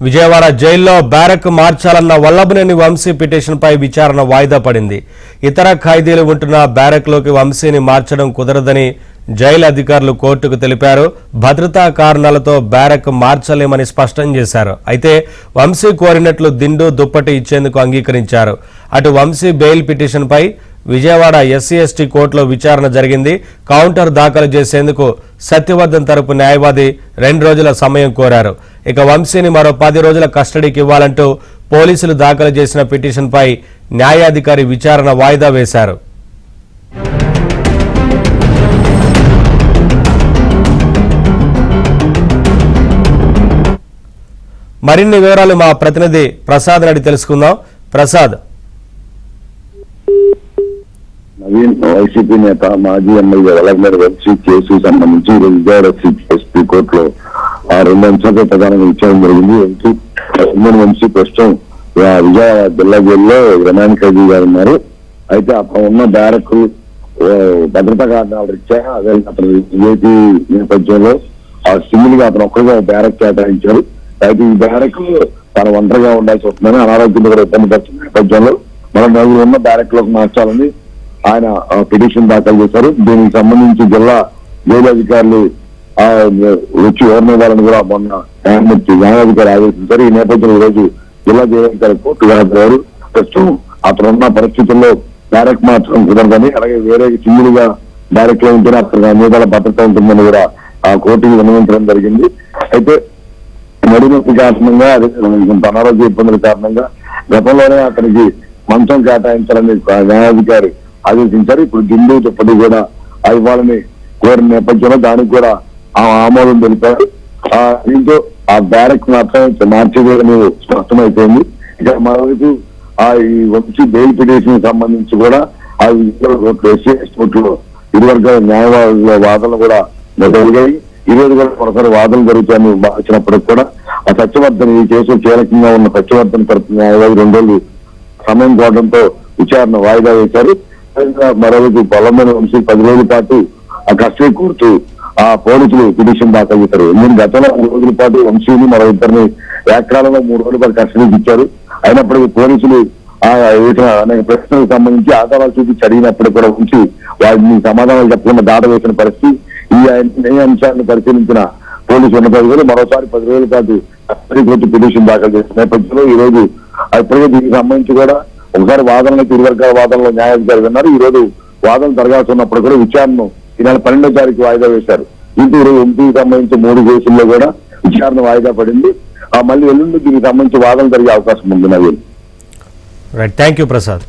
విజయవాడ జైల్లో బ్యారక్ మార్చాలన్న వల్లభనేని వంశీ పిటిషన్పై విచారణ వాయిదా పడింది. ఇతర ఖైదీలు ఉంటున్న బ్యారక్లోకి వంశీని మార్చడం కుదరదని జైలు అధికారులు కోర్టుకు తెలిపారు. భద్రతా కారణాలతో బ్యారక్ మార్చలేమని స్పష్టం చేశారు. అయితే వంశీ కోరినట్లు దిండు దుప్పటి ఇచ్చేందుకు అంగీకరించారు. అటు వంశీ బెయిల్ పిటిషన్పై విజయవాడ ఎస్సీ ఎస్టీ కోర్టులో విచారణ జరిగింది. కౌంటర్ దాఖలు చేసేందుకు సత్యవర్ధన్ తరపు న్యాయవాది 2 రోజుల సమయం కోరారు. ఇక వంశీని మరో 10 రోజుల కస్టడీకి ఇవ్వాలంటూ పోలీసులు దాఖలు చేసిన పిటిషన్పై న్యాయాధికారి విచారణ వాయిదా వేశారు. మరిన్ని వివరాలు మా ప్రతినిధి ప్రసాద్ అడిగి తెలుసుకుందాం. ప్రసాద్, నవీన్ వైసీపీ నేత మాజీ ఎమ్మెల్యే వల్లభనేని వంశీ కేసు సంబంధించి విజయవాడ ఎస్పీ కోర్టులో 2 అంశాలతో ప్రధానంగా విచారణ జరిగింది. వంశీ ప్రస్తుతం విజయవాడ జిల్లా జైల్లో రిమాండ్ ఖైదీగా ఉన్నారు. అయితే అక్కడ ఉన్న బ్యారక్ భద్రతా కారణాలు రీత్యా అదే అతను విజేపీ నేపథ్యంలో సింగిల్ గా అతను ఒక్కరిగా బ్యారక్ కేటాయించారు. అయితే ఈ బ్యారక్ తన ఒంటరిగా ఉండాల్సి వస్తుందని, అనారోగ్యంతో కూడా ఇబ్బంది పడుతున్న నేపథ్యంలో మనం నలుగురు ఉన్న బ్యారక్ లోకి మార్చాలని ఆయన పిటిషన్ దాఖలు చేశారు. దీనికి సంబంధించి జిల్లా జైలు అధికారులు వచ్చి ఓర్నివ్వాలని కూడా మొన్న న్యాయాధికారి ఆదేశించారు. ఈ నేపథ్యంలో ఈ రోజు జిల్లా జైలు అధికారి కోర్టు హాజరయ్యారు. ప్రస్తుతం అతను ఉన్న పరిస్థితుల్లో బ్యారక్ మార్చడం కుదరదని, అలాగే వేరే సింగిల్ గా బ్యారక్ లో ఉంటేనే అక్కడ అన్ని భద్రత ఉంటుందని కూడా ఆ కోర్టుకి విన్నవించడం జరిగింది. అయితే నడినొప్పి కారణంగా, అదే అనారోగ్య ఇబ్బందుల కారణంగా గతంలోనే అతనికి మంచం కేటాయించాలని న్యాయాధికారి ఆదేశించారు. ఇప్పుడు దిండు దుప్పటి కూడా ఇవ్వాలని కోరిన నేపథ్యంలో దానికి కూడా ఆమోదం తెలిపారు. దీంతో ఆ బ్యారక్ మాత్రం మార్చేదని స్పష్టమైపోయింది. ఇక మరోవైపు ఈ వంశీ బెయిల్ పిటిషన్ సంబంధించి కూడా కోర్టులో ఇరువర్గాల న్యాయవాదుల వాదనలు కూడా జరిగాయి. ఈ రోజు కూడా మరోసారి వాదనలు జరుగుతాయని భావించినప్పటికీ కూడా ఆ సత్యవర్ధన్, ఈ కేసు కీలకంగా ఉన్న సత్యవర్ధన్ తరపు న్యాయవాది 2 రోజులు సమయం కోవడంతో విచారణ వాయిదా వేశారు. మరోవైపు వల్లభనేని వంశీ 10 రోజుల పాటు ఆ కస్టడీ కోర్టు పోలీసులు పిటిషన్ దాఖలు చేశారు. గతంలో 3 రోజుల పాటు వంశీని మరో ఇద్దరిని ఏకకాలంలో 3 రోజుల పాటు కస్టడీకి ఇచ్చారు. అయినప్పటికీ పోలీసులు అనేక ప్రశ్నలకు సంబంధించి ఆధారాలు చూపించి అడిగినప్పటికీ కూడా ఉంచి వాటిని సమాధానాలు చెప్పకుండా దాట వేసిన పరిస్థితి. ఈ అంశాన్ని పరిశీలించిన పోలీసు ఉన్నతాధికారులు మరోసారి 10 రోజుల పాటు కస్టడీ కోర్టు పిటిషన్ దాఖలు చేసిన నేపథ్యంలో ఈ రోజు ఇప్పటికే దీనికి సంబంధించి కూడా ఒకసారి వాదనలకు ఇరువర్గాల వాదనలో న్యాయాధికారి విన్నారు. ఈ రోజు వాదన జరగాల్సి ఉన్నప్పుడు కూడా విచారణను ఈ నెల 12వ తారీఖు వాయిదా వేశారు. దీంతో ఈరోజు ఎంపీకి సంబంధించి 3 కేసుల్లో కూడా విచారణ వాయిదా పడింది. మళ్ళీ ఎల్లుండి దీనికి సంబంధించి వాదన జరిగే అవకాశం ఉంది. Naveen, thank you Prasad.